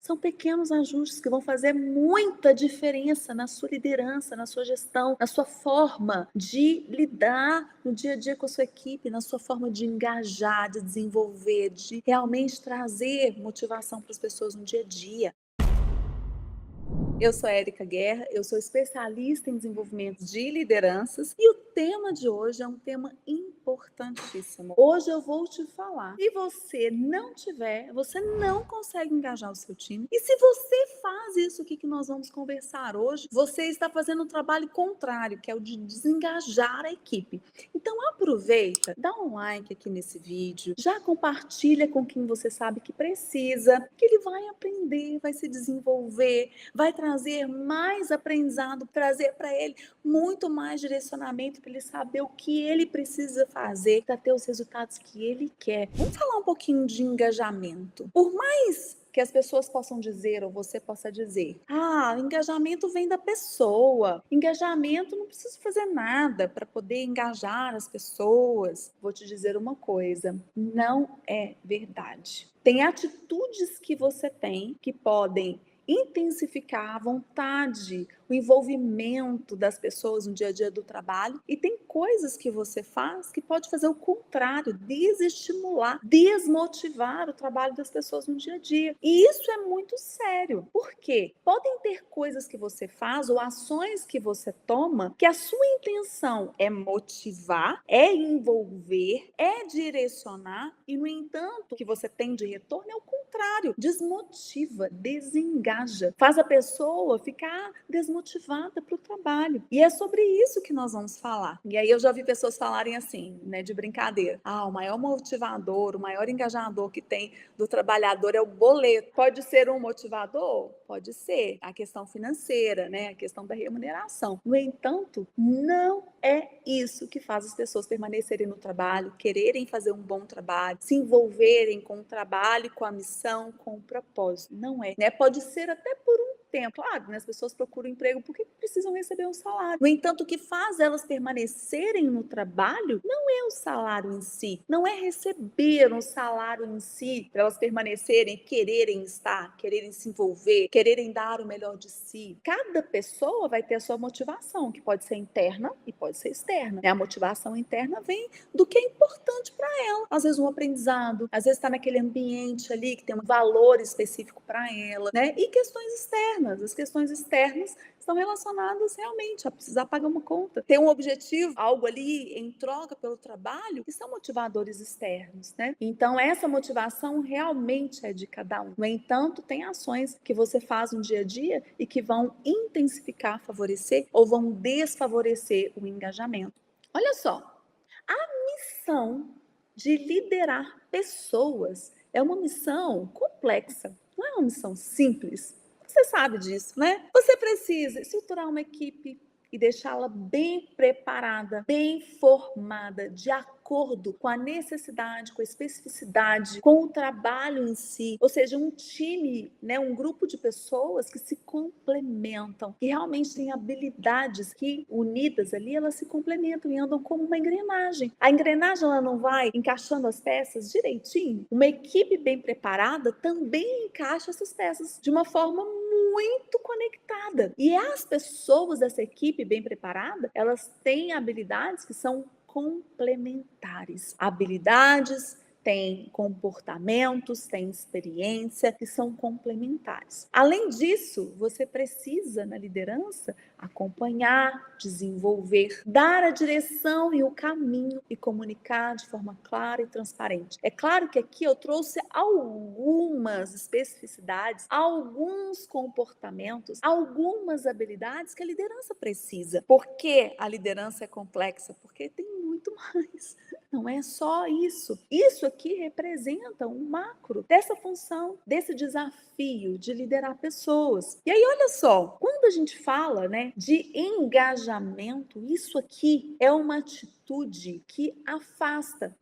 São pequenos ajustes que vão fazer muita diferença na sua liderança, na sua gestão, na sua forma de lidar no dia a dia com a sua equipe, na sua forma de engajar, de desenvolver, de realmente trazer motivação para as pessoas no dia a dia. Eu sou a Érica Guerra, eu sou especialista em desenvolvimento de lideranças e o tema de hoje é um tema importantíssimo. Hoje eu vou te falar, se você não tiver, você não consegue engajar o seu time. E se você faz isso aqui que nós vamos conversar hoje, você está fazendo um trabalho contrário, que é o de desengajar a equipe. Então aproveita, dá um like aqui nesse vídeo, já compartilha com quem você sabe que precisa, que ele vai aprender, vai se desenvolver, vai trazer mais aprendizado, trazer para ele muito mais direcionamento para ele saber o que ele precisa fazer para ter os resultados que ele quer. Vamos falar um pouquinho de engajamento. Por mais que as pessoas possam dizer, ou você possa dizer, engajamento vem da pessoa, engajamento não preciso fazer nada para poder engajar as pessoas. Vou te dizer uma coisa, não é verdade. Tem atitudes que você tem que podem intensificar a vontade, o envolvimento das pessoas no dia a dia do trabalho, e tem coisas que você faz que pode fazer o contrário, desestimular, desmotivar o trabalho das pessoas no dia a dia. E isso é muito sério. Por quê? Podem ter coisas que você faz ou ações que você toma que a sua intenção é motivar, é envolver, é direcionar, e no entanto, o que você tem de retorno é o contrário, desmotiva, desengaja, faz a pessoa ficar desmotivada para o trabalho. E é sobre isso que nós vamos falar. E aí eu já vi pessoas falarem assim, né, de brincadeira. O maior motivador, o maior engajador que tem do trabalhador é o boleto. Pode ser um motivador? Pode ser. A questão financeira, né, a questão da remuneração. No entanto, não é isso que faz as pessoas permanecerem no trabalho, quererem fazer um bom trabalho, se envolverem com o trabalho, com a missão, com o propósito. Não é, né? Pode ser até por um tempo. Claro, né? As pessoas procuram emprego porque precisam receber um salário. No entanto, o que faz elas permanecerem no trabalho não é o salário em si, não é receber um salário em si para elas permanecerem, quererem estar, quererem se envolver, quererem dar o melhor de si. Cada pessoa vai ter a sua motivação, que pode ser interna e pode ser externa. A motivação interna vem do que é importante para ela. Às vezes um aprendizado, às vezes está naquele ambiente ali que tem um valor específico para ela, né? E questões externas. As questões externas estão relacionadas realmente a precisar pagar uma conta, ter um objetivo, algo ali em troca pelo trabalho, que são motivadores externos, né? Então essa motivação realmente é de cada um. No entanto, tem ações que você faz no dia a dia e que vão intensificar, favorecer ou vão desfavorecer o engajamento. Olha só, a missão de liderar pessoas é uma missão complexa, não é uma missão simples. Você sabe disso, né? Você precisa estruturar uma equipe e deixá-la bem preparada, bem formada, de acordo com a necessidade, com a especificidade, com o trabalho em si. Ou seja, um time, né, um grupo de pessoas que se complementam, que realmente têm habilidades que, unidas ali, elas se complementam e andam como uma engrenagem. A engrenagem ela não vai encaixando as peças direitinho? Uma equipe bem preparada também encaixa essas peças de uma forma muito conectada. E as pessoas dessa equipe bem preparada, elas têm habilidades que são complementares. Habilidades, têm comportamentos, têm experiência que são complementares. Além disso, você precisa, na liderança, acompanhar, desenvolver, dar a direção e o caminho e comunicar de forma clara e transparente. É claro que aqui eu trouxe algumas especificidades, alguns comportamentos, algumas habilidades que a liderança precisa. Por que a liderança é complexa? Porque tem muito mais. Não é só isso. Isso aqui representa um macro dessa função, desse desafio de liderar pessoas. E aí, olha só, quando a gente fala, né, de engajamento, isso aqui é uma atitude que afasta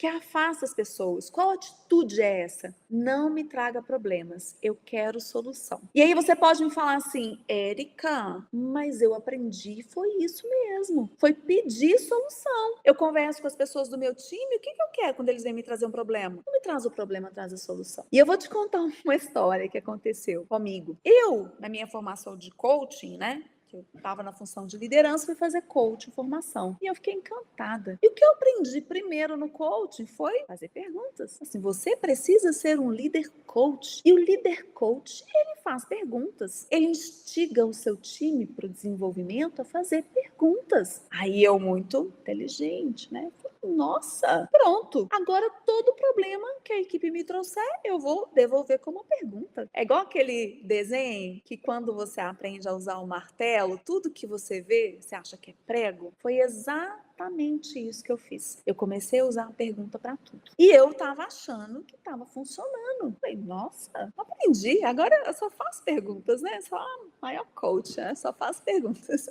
as pessoas. Qual atitude é essa? Não me traga problemas, eu quero solução. E aí você pode me falar assim, Érica, mas eu aprendi, foi isso mesmo, foi pedir solução. Eu converso com as pessoas do meu time time, o que eu quero quando eles vêm me trazer um problema? Não me traz o problema, traz a solução. E eu vou te contar uma história que aconteceu comigo. Eu, na minha formação de coaching, né? Que eu estava na função de liderança, fui fazer coaching, formação. E eu fiquei encantada. E o que eu aprendi primeiro no coaching foi fazer perguntas. Assim, você precisa ser um líder coach. E o líder coach, ele faz perguntas. Ele instiga o seu time para o desenvolvimento a fazer perguntas. Aí eu, muito inteligente, né? Nossa, pronto. Agora todo problema que a equipe me trouxer, eu vou devolver como pergunta. É igual aquele desenho que quando você aprende a usar o martelo, tudo que você vê, você acha que é prego. Foi exatamente isso que eu fiz. Eu comecei a usar a pergunta para tudo. E eu tava achando que tava funcionando. Falei, nossa, aprendi. Agora eu só faço perguntas, né? Só a maior coach, né? Só faço perguntas.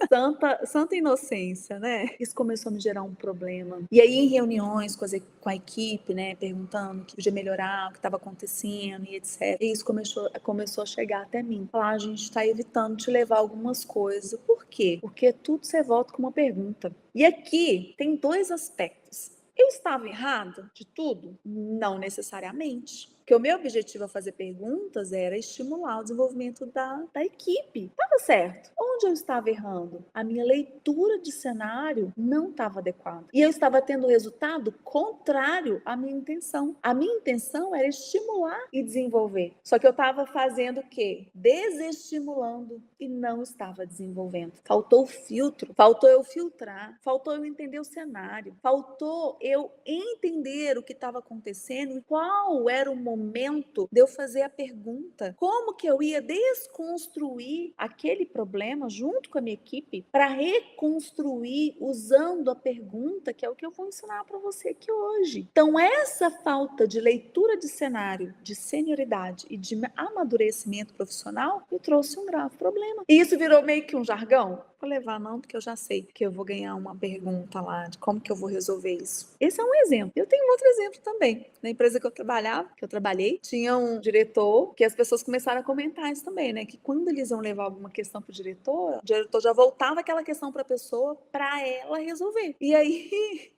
Santa inocência, né? Isso começou a me gerar um problema. E aí, em reuniões com a equipe, né? Perguntando o que podia melhorar, o que estava acontecendo e etc. E isso começou a chegar até mim. Falar, a gente está evitando te levar algumas coisas. Por quê? Porque tudo você volta com uma pergunta. E aqui tem dois aspectos. Eu estava errado de tudo? Não necessariamente. Porque o meu objetivo ao fazer perguntas era estimular o desenvolvimento da equipe. Estava certo. Onde eu estava errando? A minha leitura de cenário não estava adequada. E eu estava tendo resultado contrário à minha intenção. A minha intenção era estimular e desenvolver. Só que eu estava fazendo o quê? Desestimulando e não estava desenvolvendo. Faltou o filtro, faltou eu filtrar, faltou eu entender o cenário, faltou eu entender o que estava acontecendo e qual era o momento de eu fazer a pergunta. Como que eu ia desconstruir aquele problema junto com a minha equipe para reconstruir usando a pergunta, que é o que eu vou ensinar para você aqui hoje. Então, essa falta de leitura de cenário, de senioridade e de amadurecimento profissional me trouxe um grave problema. E isso virou meio que um jargão. Vou levar não, porque eu já sei que eu vou ganhar uma pergunta lá de como que eu vou resolver isso. Esse é um exemplo. Eu tenho outro exemplo também. Na empresa que eu trabalhei, tinha um diretor que as pessoas começaram a comentar isso também, né? Que quando eles iam levar alguma questão pro diretor, o diretor já voltava aquela questão para a pessoa para ela resolver. E aí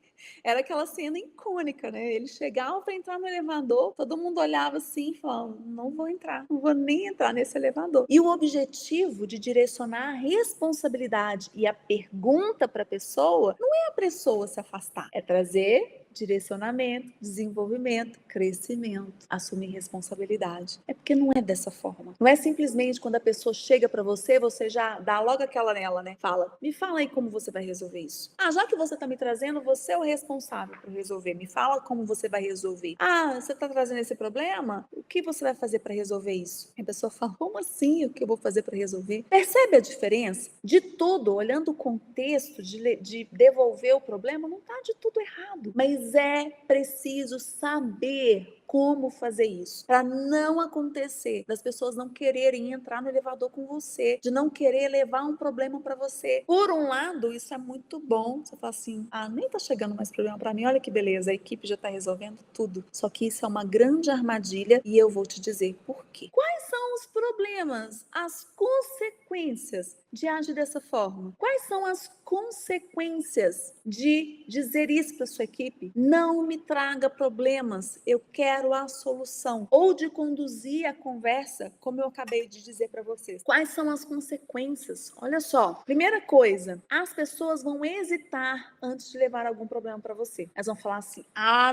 era aquela cena icônica, né? Ele chegava para entrar no elevador, todo mundo olhava assim e falava, não vou entrar, não vou nem entrar nesse elevador. E o objetivo de direcionar a responsabilidade e a pergunta para a pessoa não é a pessoa se afastar, é trazer direcionamento, desenvolvimento, crescimento, assumir responsabilidade. É porque não é dessa forma. Não é simplesmente quando a pessoa chega para você, você já dá logo aquela nela, né? Fala, me fala aí como você vai resolver isso. Ah, já que você está me trazendo, você é o responsável por resolver. Me fala como você vai resolver. Ah, você está trazendo esse problema? O que você vai fazer para resolver isso? E a pessoa fala, como assim? O que eu vou fazer para resolver? Percebe a diferença? De tudo, olhando o contexto de devolver o problema, não está de tudo errado. Mas é preciso saber como fazer isso, para não acontecer das pessoas não quererem entrar no elevador com você, de não querer levar um problema para você. Por um lado, isso é muito bom. Você fala assim, nem tá chegando mais problema para mim, olha que beleza, a equipe já tá resolvendo tudo. Só que isso é uma grande armadilha e eu vou te dizer por quê. Quais são os problemas, as consequências de agir dessa forma? Quais são as consequências de dizer isso para sua equipe? Não me traga problemas, eu quero a solução. Ou de conduzir a conversa, como eu acabei de dizer para vocês. Quais são as consequências? Olha só, primeira coisa, as pessoas vão hesitar antes de levar algum problema para você. Elas vão falar assim,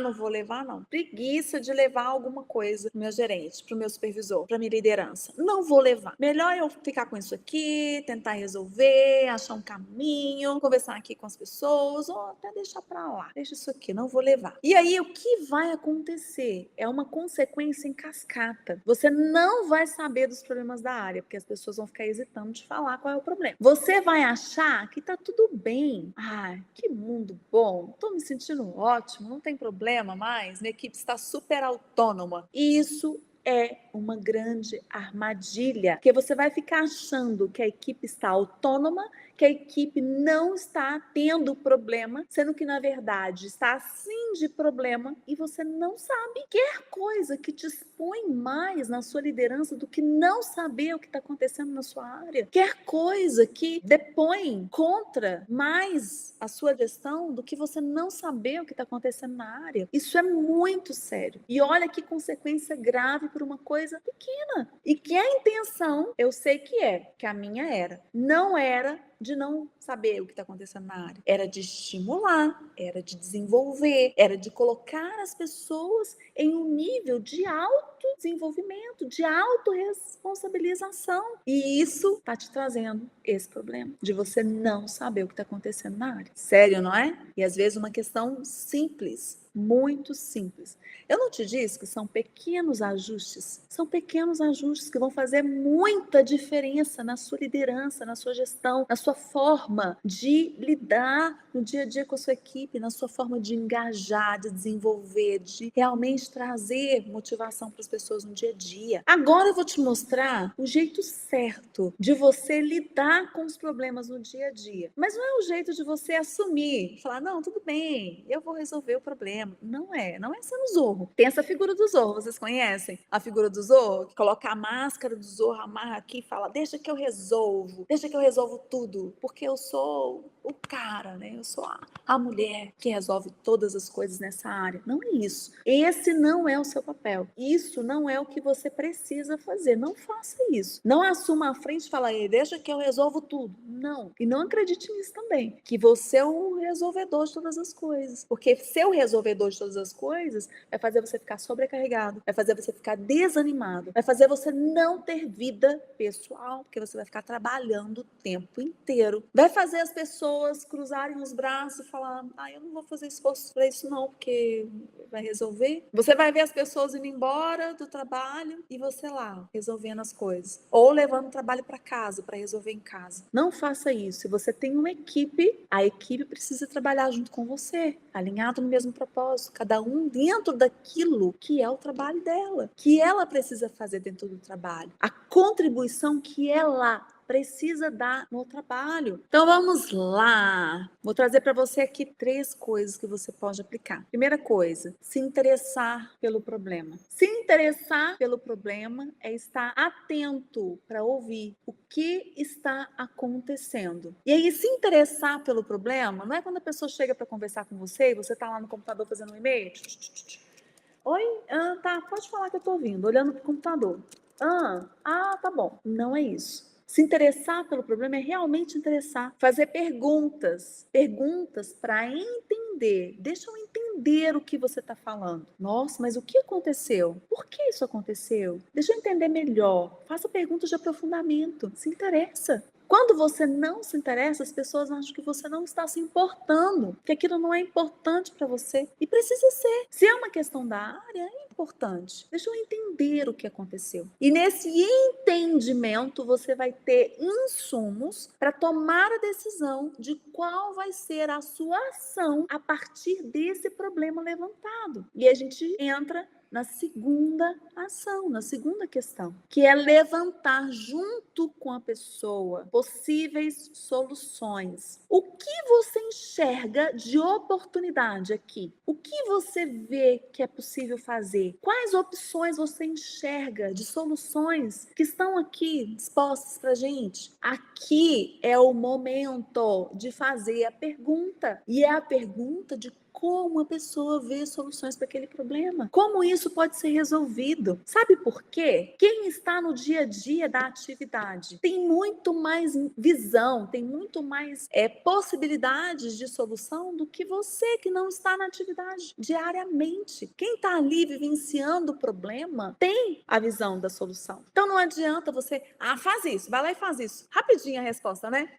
não vou levar não. Preguiça de levar alguma coisa pro meu gerente, pro meu supervisor, pra minha liderança. Não vou levar. Melhor eu ficar com isso aqui, tentar resolver, achar um caminho, conversar aqui com as pessoas, ou até deixar pra lá. Deixa isso aqui, não vou levar. E aí, o que vai acontecer? É uma consequência em cascata. Você não vai saber dos problemas da área, porque as pessoas vão ficar hesitando de falar qual é o problema. Você vai achar que tá tudo bem. Que mundo bom. Tô me sentindo ótimo, não tem problema mais. Minha equipe está super autônoma. E isso é uma grande armadilha, porque você vai ficar achando que a equipe está autônoma, que a equipe não está tendo problema, sendo que na verdade está sim de problema e você não sabe. Quer coisa que te expõe mais na sua liderança do que não saber o que está acontecendo na sua área? Quer coisa que depõe contra mais a sua gestão do que você não saber o que está acontecendo na área? Isso é muito sério. E olha que consequência grave por uma coisa pequena. E que a intenção, eu sei que a minha era, não era de não saber o que está acontecendo na área. Era de estimular, era de desenvolver, era de colocar as pessoas em um nível de autodesenvolvimento, de autorresponsabilização. E isso está te trazendo esse problema, de você não saber o que está acontecendo na área. Sério, não é? E às vezes uma questão simples, muito simples. Eu não te disse que são pequenos ajustes que vão fazer muita diferença na sua liderança, na sua gestão, na sua forma de lidar no dia a dia com a sua equipe, na sua forma de engajar, de desenvolver, de realmente trazer motivação para as pessoas no dia a dia. Agora eu vou te mostrar o jeito certo de você lidar com os problemas no dia a dia. Mas não é o jeito de você assumir, falar, não, tudo bem, eu vou resolver o problema. Não é sendo Zorro. Tem essa figura do Zorro, vocês conhecem? A figura do Zorro, que coloca a máscara do Zorro, amarra aqui e fala, deixa que eu resolvo tudo, porque eu sou o cara, né? Eu sou a mulher que resolve todas as coisas nessa área. Não é isso. Esse não é o seu papel. Isso não é o que você precisa fazer. Não faça isso. Não assuma a frente e fala, deixa que eu resolvo tudo. Não. E não acredite nisso também, que você é o resolvedor de todas as coisas. Porque ser o resolvedor de todas as coisas vai fazer você ficar sobrecarregado, vai fazer você ficar desanimado, vai fazer você não ter vida pessoal, porque você vai ficar trabalhando o tempo inteiro. Vai fazer as pessoas cruzarem os braços e falar, eu não vou fazer esforço para isso não, porque vai resolver. Você vai ver as pessoas indo embora do trabalho e você lá, resolvendo as coisas. Ou levando o trabalho para casa, para resolver em casa. Não faça isso. Se você tem uma equipe, a equipe precisa trabalhar junto com você, alinhado no mesmo propósito, cada um dentro daquilo que é o trabalho dela, que ela precisa fazer dentro do trabalho. A contribuição que ela precisa dar no trabalho. Então vamos lá. Vou trazer para você aqui 3 coisas que você pode aplicar. Primeira coisa, se interessar pelo problema. Se interessar pelo problema é estar atento para ouvir o que está acontecendo. E aí, se interessar pelo problema, não é quando a pessoa chega para conversar com você e você está lá no computador fazendo um e-mail. Oi? Tá, pode falar que eu estou ouvindo, olhando para o computador. Tá bom. Não é isso. Se interessar pelo problema é realmente interessar. Fazer perguntas para entender. Deixa eu entender o que você está falando. Nossa, mas o que aconteceu? Por que isso aconteceu? Deixa eu entender melhor. Faça perguntas de aprofundamento. Se interessa. Quando você não se interessa, as pessoas acham que você não está se importando, que aquilo não é importante para você. E precisa ser. Se é uma questão da área, é importante. Deixa eu entender o que aconteceu. E nesse entendimento, você vai ter insumos para tomar a decisão de qual vai ser a sua ação a partir desse problema levantado. E a gente entra na segunda ação, na segunda questão, que é levantar junto com a pessoa possíveis soluções. O que você enxerga de oportunidade aqui? O que você vê que é possível fazer? Quais opções você enxerga de soluções que estão aqui dispostas para a gente? Aqui é o momento de fazer a pergunta, e é a pergunta de como a pessoa vê soluções para aquele problema. Como isso pode ser resolvido? Sabe por quê? Quem está no dia a dia da atividade tem muito mais visão, tem muito mais possibilidades de solução do que você que não está na atividade diariamente. Quem está ali vivenciando o problema tem a visão da solução. Então não adianta você, faz isso, vai lá e faz isso. Rapidinho a resposta, né?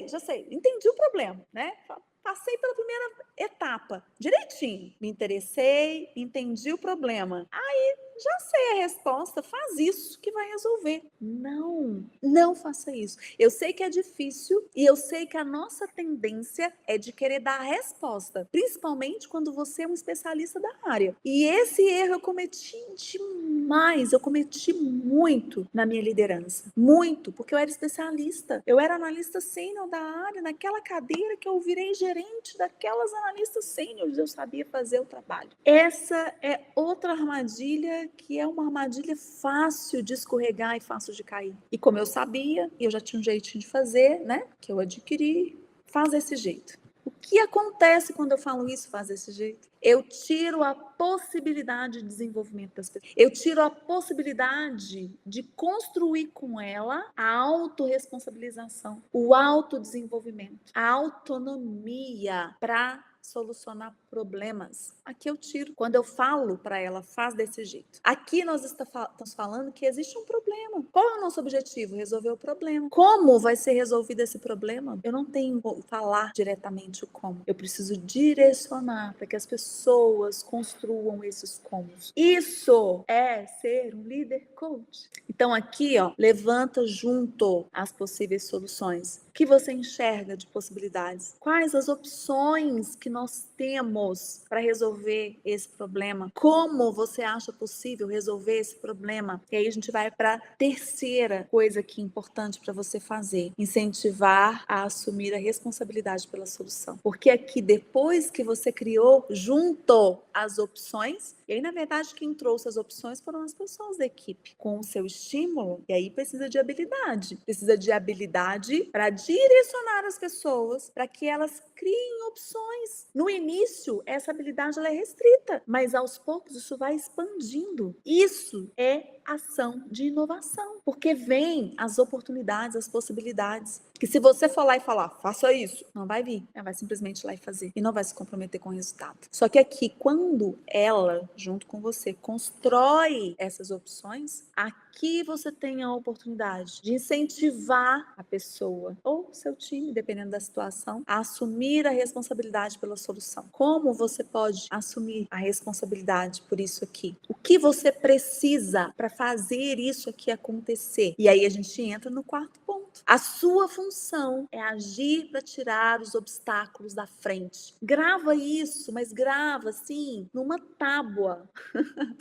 Já sei, entendi o problema, né? Passei pela primeira etapa, direitinho. Me interessei, entendi o problema. Aí já sei a resposta, faz isso que vai resolver. Não, não faça isso. Eu sei que é difícil e eu sei que a nossa tendência é de querer dar a resposta, principalmente quando você é um especialista da área. E esse erro eu cometi demais, eu cometi muito na minha liderança. Muito, porque eu era especialista. Eu era analista sênior da área, naquela cadeira que eu virei gerente daquelas analistas sêniores, eu sabia fazer o trabalho. Essa é outra armadilha que é uma armadilha fácil de escorregar e fácil de cair. E como eu sabia, eu já tinha um jeitinho de fazer, né? Que eu adquiri, faz desse jeito. O que acontece quando eu falo isso, faz desse jeito? Eu tiro a possibilidade de desenvolvimento das pessoas. Eu tiro a possibilidade de construir com ela a autorresponsabilização, o autodesenvolvimento, a autonomia para solucionar problemas. Aqui eu tiro. Quando eu falo para ela, faz desse jeito. Aqui nós estamos falando que existe um problema. Qual é o nosso objetivo? Resolver o problema. Como vai ser resolvido esse problema? Eu não tenho que falar diretamente o como. Eu preciso direcionar para que as pessoas construam esses comos. Isso é ser um líder coach. Então aqui, ó, levanta junto as possíveis soluções. O que você enxerga de possibilidades? Quais as opções que nós temos para resolver esse problema? Como você acha possível resolver esse problema? E aí a gente vai para a terceira coisa que é importante para você fazer: incentivar a assumir a responsabilidade pela solução. Porque aqui, depois que você criou junto as opções, e aí na verdade quem trouxe as opções foram as pessoas da equipe, com o seu estímulo, e aí precisa de habilidade. Precisa de habilidade para direcionar as pessoas para que elas criem opções. No início, essa habilidade ela é restrita, mas aos poucos isso vai expandindo. Isso é ação de inovação, porque vem as oportunidades, as possibilidades, que se você for lá e falar, faça isso, não vai vir, ela vai simplesmente ir lá e fazer, e não vai se comprometer com o resultado. Só que aqui, quando ela, junto com você, constrói essas opções, aqui você tem a oportunidade de incentivar a pessoa, ou seu time, dependendo da situação, a assumir a responsabilidade pela solução. Como você pode assumir a responsabilidade por isso aqui? O que você precisa para fazer isso aqui acontecer? E aí a gente entra no quarto ponto. A sua função é agir para tirar os obstáculos da frente. Grava isso, mas grava assim, numa tábua,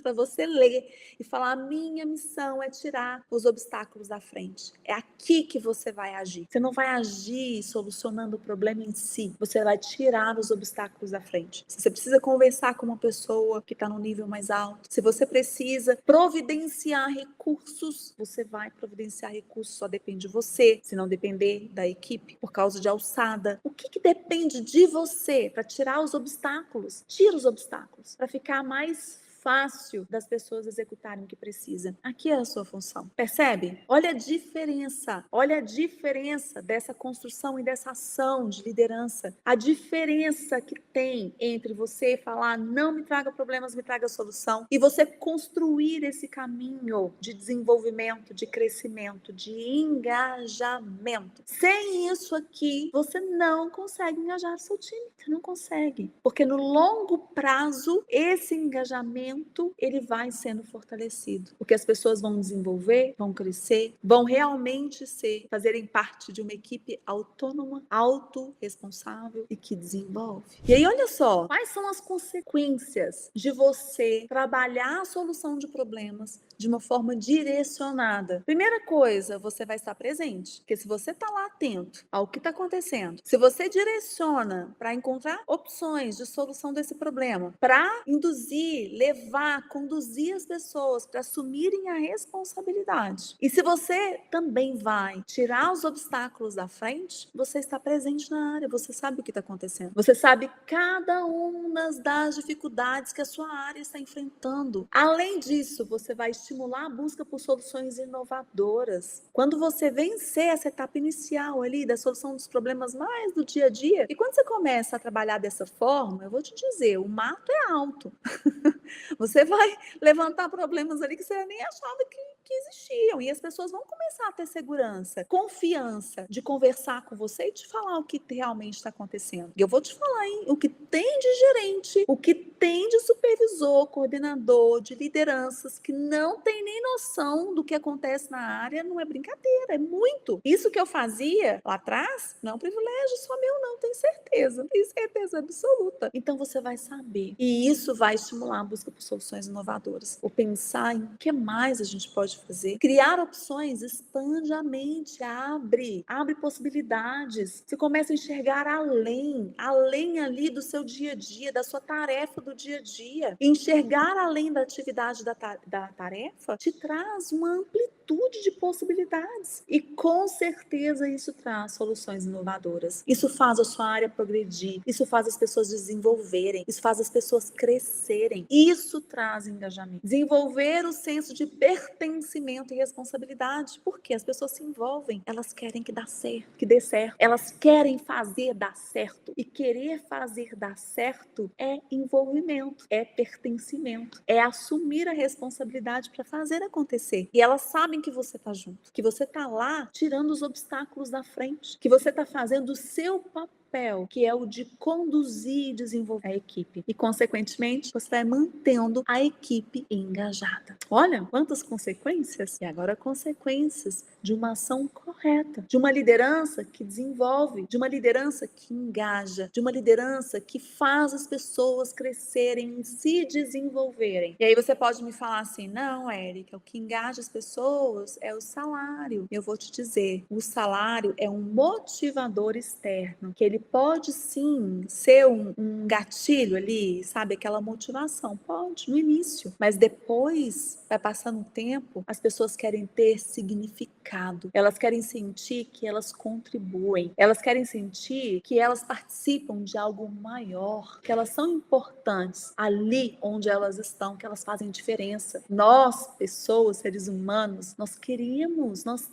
para você ler e falar: a minha missão é tirar os obstáculos da frente. É aqui que você vai agir. Você não vai agir solucionando o problema em si. Você vai tirar os obstáculos da frente. Se você precisa conversar com uma pessoa que está no nível mais alto, se você precisa providenciar recursos, você vai providenciar recursos. Só depende de você, se não depender da equipe, por causa de alçada. O que depende de você para tirar os obstáculos? Tira os obstáculos para ficar mais fácil das pessoas executarem o que precisa. Aqui é a sua função. Percebe? Olha a diferença dessa construção e dessa ação de liderança. A diferença que tem entre você falar, não me traga problemas, me traga solução, e você construir esse caminho de desenvolvimento, de crescimento, de engajamento. Sem isso aqui, você não consegue engajar seu time. Você não consegue. Porque no longo prazo, esse engajamento ele vai sendo fortalecido, porque as pessoas vão desenvolver, vão crescer, vão realmente fazerem parte de uma equipe autônoma, autorresponsável e que desenvolve. E aí, olha só, quais são as consequências de você trabalhar a solução de problemas de uma forma direcionada? Primeira coisa, você vai estar presente, porque se você está lá atento ao que está acontecendo, se você direciona para encontrar opções de solução desse problema, para induzir, conduzir as pessoas para assumirem a responsabilidade. E se você também vai tirar os obstáculos da frente, você está presente na área, você sabe o que está acontecendo. Você sabe cada uma das dificuldades que a sua área está enfrentando. Além disso, você vai estimular a busca por soluções inovadoras. Quando você vencer essa etapa inicial ali da solução dos problemas mais do dia a dia, e quando você começa a trabalhar dessa forma, eu vou te dizer, o mato é alto. Você vai levantar problemas ali que você nem achava que existiam. E as pessoas vão começar a ter segurança, confiança de conversar com você e te falar o que realmente está acontecendo. E eu vou te falar, hein? O que tem de gerente, o que tem de supervisor, coordenador, de lideranças que não tem nem noção do que acontece na área, não é brincadeira, é muito. Isso que eu fazia lá atrás, não é um privilégio só meu, não, tenho certeza. Tenho certeza absoluta. Então você vai saber. E isso vai estimular a busca por soluções inovadoras. O pensar em o que mais a gente pode fazer. Criar opções, expande a mente, abre possibilidades. Você começa a enxergar além ali do seu dia a dia, da sua tarefa do dia a dia. Enxergar além da atividade da tarefa te traz uma amplitude de possibilidades. E com certeza isso traz soluções inovadoras. Isso faz a sua área progredir, isso faz as pessoas desenvolverem, isso faz as pessoas crescerem. Isso traz engajamento. Desenvolver o senso de pertencimento e responsabilidade, porque as pessoas se envolvem, elas querem que dê certo, elas querem fazer dar certo. E querer fazer dar certo é envolvimento, é pertencimento, é assumir a responsabilidade para fazer acontecer. E elas sabem que você está junto, que você está lá tirando os obstáculos da frente, que você está fazendo o seu papel, que é o de conduzir e desenvolver a equipe. E, consequentemente, você vai mantendo a equipe engajada. Olha quantas consequências! E agora, consequências de uma ação correta, de uma liderança que desenvolve, de uma liderança que engaja, de uma liderança que faz as pessoas crescerem e se desenvolverem. E aí você pode me falar assim, não, Érica, o que engaja as pessoas é o salário. Eu vou te dizer, o salário é um motivador externo, que ele pode sim ser um gatilho ali, sabe, aquela motivação, pode, no início, mas depois, vai passando o tempo, as pessoas querem ter significado, elas querem sentir que elas contribuem, elas querem sentir que elas participam de algo maior, que elas são importantes ali onde elas estão, que elas fazem diferença. Nós, pessoas, seres humanos, nós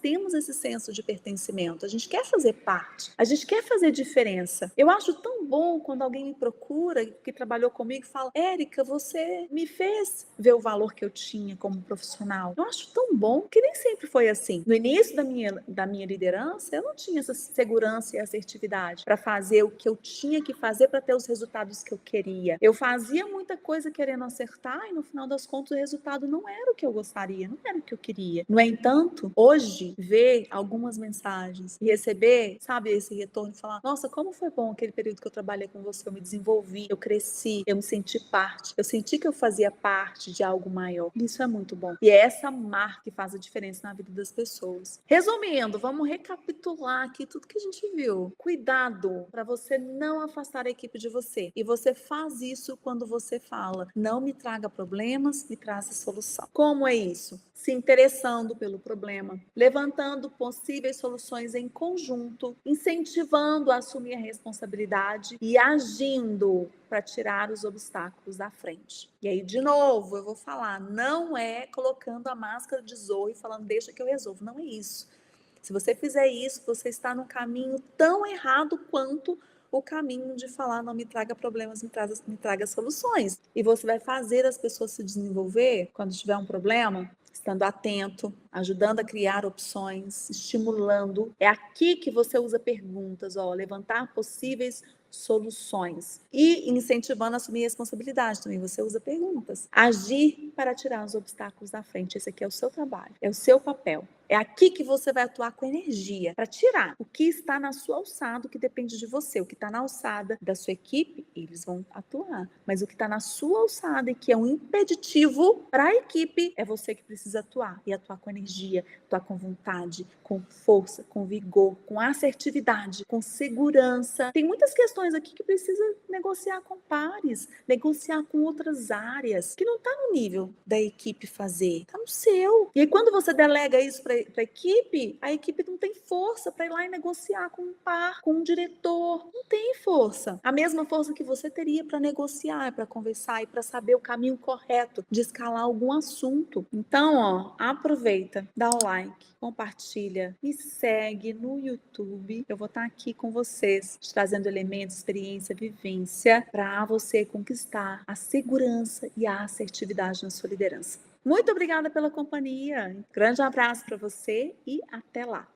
temos esse senso de pertencimento, a gente quer fazer parte, a gente quer fazer diferença. Eu acho tão bom quando alguém me procura, que trabalhou comigo, e fala, Érica, você me fez ver o valor que eu tinha como profissional. Eu acho tão bom, que nem sempre foi assim. No início da minha liderança, eu não tinha essa segurança e assertividade para fazer o que eu tinha que fazer para ter os resultados que eu queria. Eu fazia muita coisa querendo acertar e no final das contas o resultado não era o que eu gostaria, não era o que eu queria. No entanto, hoje, ver algumas mensagens e receber, sabe, esse retorno e falar, nossa, como foi bom aquele período que eu trabalhei com você, eu me desenvolvi, eu cresci, eu me senti parte, eu senti que eu fazia parte de algo maior. Isso é muito bom. E é essa marca que faz a diferença na vida das pessoas. Resumindo, vamos recapitular aqui tudo que a gente viu. Cuidado para você não afastar a equipe de você. E você faz isso quando você fala, não me traga problemas, me traz a solução. Como é isso? Se interessando pelo problema, levantando possíveis soluções em conjunto, incentivando a assumir a responsabilidade e agindo para tirar os obstáculos da frente. E aí, de novo, eu vou falar, não é colocando a máscara de Zorro e falando, deixa que eu resolvo. Não é isso. Se você fizer isso, você está no caminho tão errado quanto o caminho de falar, não me traga problemas, me traga soluções. E você vai fazer as pessoas se desenvolver quando tiver um problema, estando atento, ajudando a criar opções, estimulando. É aqui que você usa perguntas, levantar possíveis soluções e incentivando a assumir responsabilidade também. Você usa perguntas. Agir para tirar os obstáculos da frente. Esse aqui é o seu trabalho, é o seu papel. É aqui que você vai atuar com energia para tirar o que está na sua alçada, o que depende de você. O que está na alçada da sua equipe, eles vão atuar. Mas o que está na sua alçada e que é um impeditivo para a equipe, é você que precisa atuar. E atuar com energia, atuar com vontade, com força, com vigor, com assertividade, com segurança. Tem muitas questões aqui que precisa negociar com pares, negociar com outras áreas, que não está no nível da equipe fazer, está no seu. E aí, quando você delega isso para a equipe não tem força para ir lá e negociar com um par, com um diretor. Não tem força. A mesma força que você teria para negociar, para conversar e para saber o caminho correto de escalar algum assunto. Então, aproveita, dá o like, compartilha, me segue no YouTube. Eu vou estar aqui com vocês, te trazendo elementos, experiência, vivência, para você conquistar a segurança e a assertividade na sua liderança. Muito obrigada pela companhia. Grande abraço para você e até lá.